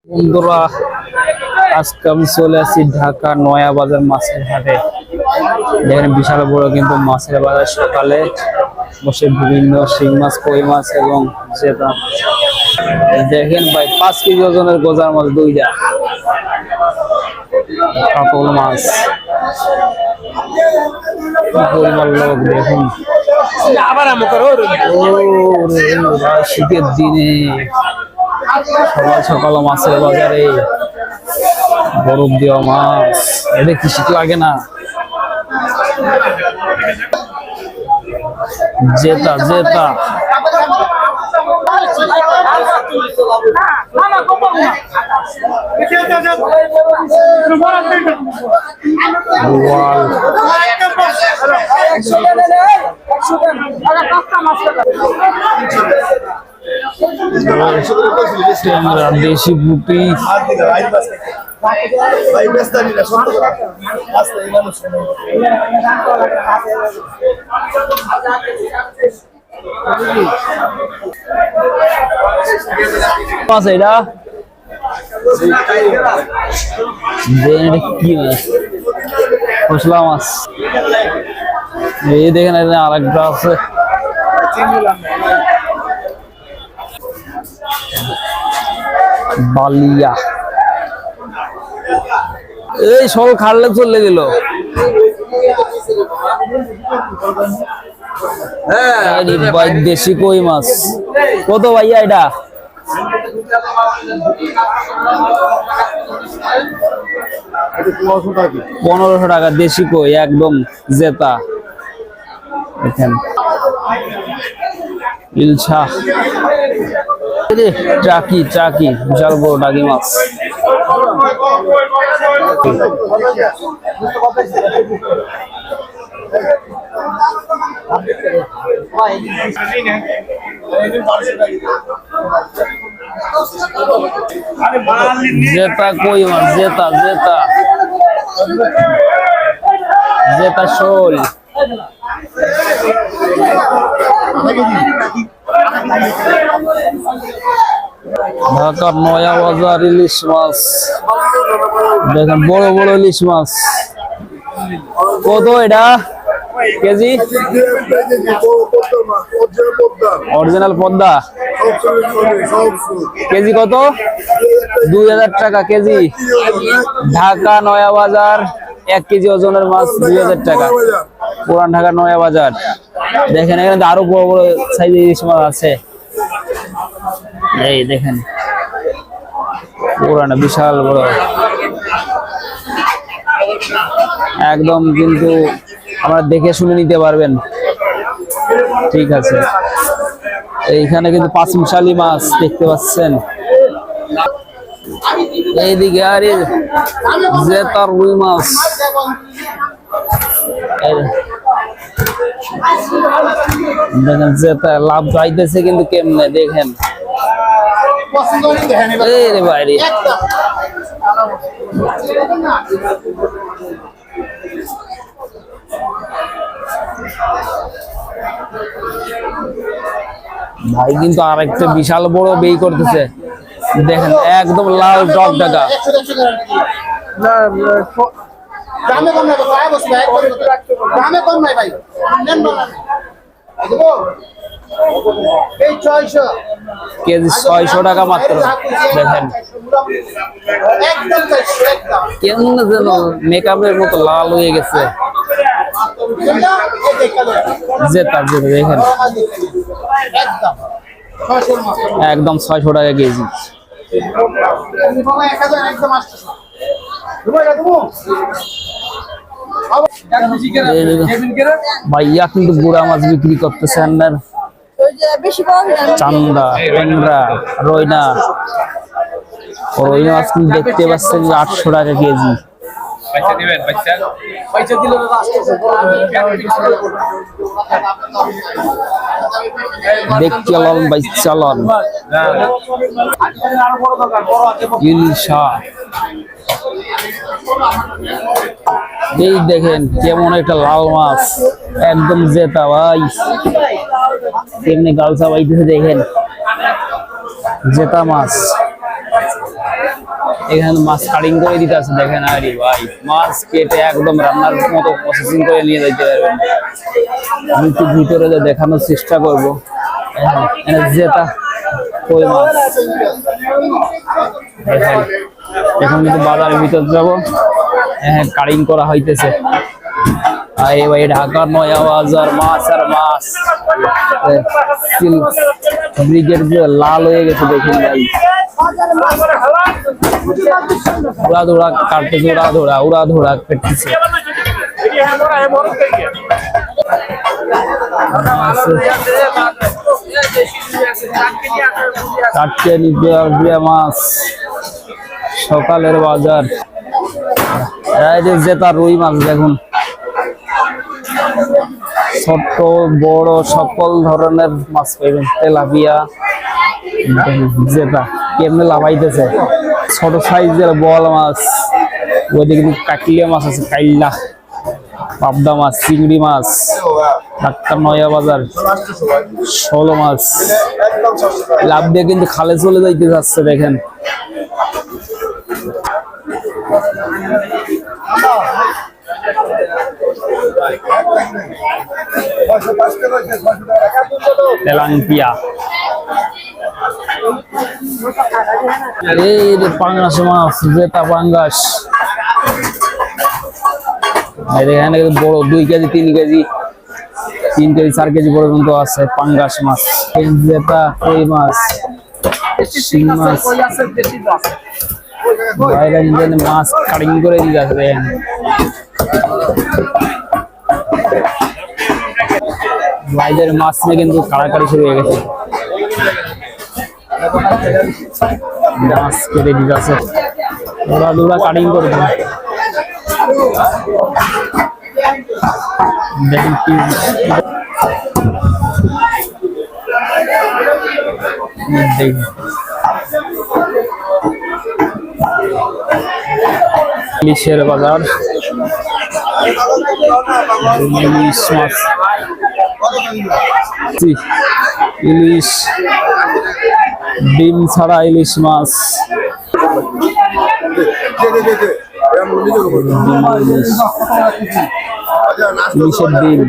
বন্ধুরা, আজকে আমি চলে আসছি ঢাকা নয়া বাজার মাছের হাটে। দেখেন বিশাল বড় কিন্তু মাছের বাজার। সকালে বসে বিভিন্ন শিং মাছ, কই মাছ এবং জেতা। দেখেন ভাই 5 কেজি ওজনের গোজার মাছ দুইটা, কাতল মাছ, পরিমাণ লোক দেখুন। শীতের দিনে সকাল সকাল মাছের বাজারে বরফ দেওয়া মাছ, এটা কি শীত লাগে না? জেতা জেতা দেশি বুটি, এটা কি মাছ? খোসলা মাছ। এই দেখেন আরেকটা আছে, বালিয়া। এই সব খাড়লে চলে গেল। দেশি কই মাছ কত ভাইয়া? এটা 1500 টাকা দেশি কই, একদম জেতা। দেখেন ইলছা, টাকি টাকি, বিশাল বড় টাকি মাছ। জেতা কই মাছ, জেতা জেতা জেতা শোল। ঢাকার নয়া বাজার ইলিশ মাছ। দেখেন বড় বড় ইলিশ মাছ। কত এটা কেজি? অরিজিনাল পদ্মা কেজি কত? 2000 টাকা কেজি। ঢাকা নয়া বাজার 1 কেজি ওজনের মাছ 2000 টাকা, পুরান ঢাকা নয়া বাজার। দেখেন এখানে আরো বড় বড় সাইজের ইলিশ মাছ আছে। এই দেখেন পুরানা বিশাল বড়, একদম কিন্তু আমরা দেখে শুনে নিতে পারবেন। ঠিক আছে, এইখানে কিন্তু 5 মিশালি মাছ দেখতে পাচ্ছেন। এইদিকে আরে জেতার রুই মাছ। দেখেন জেতা লাভ পাইতেছে কিন্তু কেমনে দেখেন। এই রে বাইরে ভাই কিন্তু আরেকটা বিশাল বড় বেই করতেছে। দেখেন একদম লাল টক টাকা। কেজি 600 টাকা মাত্র। দেখেন কেমন যেন মেকআপের মতো লাল হয়ে গেছে। জেতা জেতা দেখেন একদম 600 টাকা কেজি। ভাইয়া কিন্তু বুড়া মাছ বিক্রি করতেছেন না, চান্দা, ট্যাংরা, রয়না। রয়না মাছ কিন্তু দেখতে পাচ্ছেন 800 টাকা কেজি। দেখ চলন ভাই চলন। ইলশা, এই দেখেন কেমন একটা লাল মাছ, একদম জেতা ভাই। তেমনি গালসা বাইতেছে দেখেন, জেতা মাছ। এখানে মাছ কাটিং করে দিতে আছে দেখেন। আরে ভাই মাছ কেটে একদম রান্নার মতো প্রসেসিং করে নিয়ে যাইতে পারবেন। আমি একটু ভিতরে যে দেখানোর চেষ্টা করবো। যেটা কই মাছ দেখেন, এখন কিন্তু বাজারের ভিতর যাবো। হ্যাঁ কাটিং করা হইতেছে। আরে ভাই ঢাকা নয়া বাজার মাছ আর মাছ ব্রিগেড লাল হয়ে গেছে দেখেন ভাই। উড়া ধোড়া কাটতেছে, উড়া ধোড়া কাটতেছে। কাটতে নিতে মাছ সকালের বাজার। জেতা রুই মাছ দেখুন, ছোট বড় সকল ধরনের মাছ পাইবেন। তেলাপিয়া জেতা কেমনে লাভাইতেছে। ছোট সাইজের বল মাছ, ওইদিকে কাকলিয়া মাছ আছে, কাইল্লা পাবদা মাছ, চিংড়ি মাছ। ঢাকা নয়া বাজার শোল মাছ লাভ দিয়ে কিন্তু খালে চলে যাইতে যাচ্ছে দেখেন। তেলাপিয়া পাঙ্গাস মাছ, জেতা পাঙ্গাস। এখানে বড় 2 কেজি 3 কেজি 3 কেজি 4 কেজি পর্যন্ত আছে পাঙ্গাস মাছ। জেতা কই মাছ, শিং মাছ। মাছ কাটিং করে দিতে আছে দেখেন। ভাইদের মাছ নিয়ে কিন্তু কাড়াকাড়ি শুরু হয়ে গেছে। মাছ কেটে দিতে আছে, ওরা দুরা কাটিং করে দেবে দেখেন কি ইলিশের বাজার। ইলিশ মাছ, ইলিশ ডিম ছাড়া ইলিশ মাছ। ইলিশের ডিম।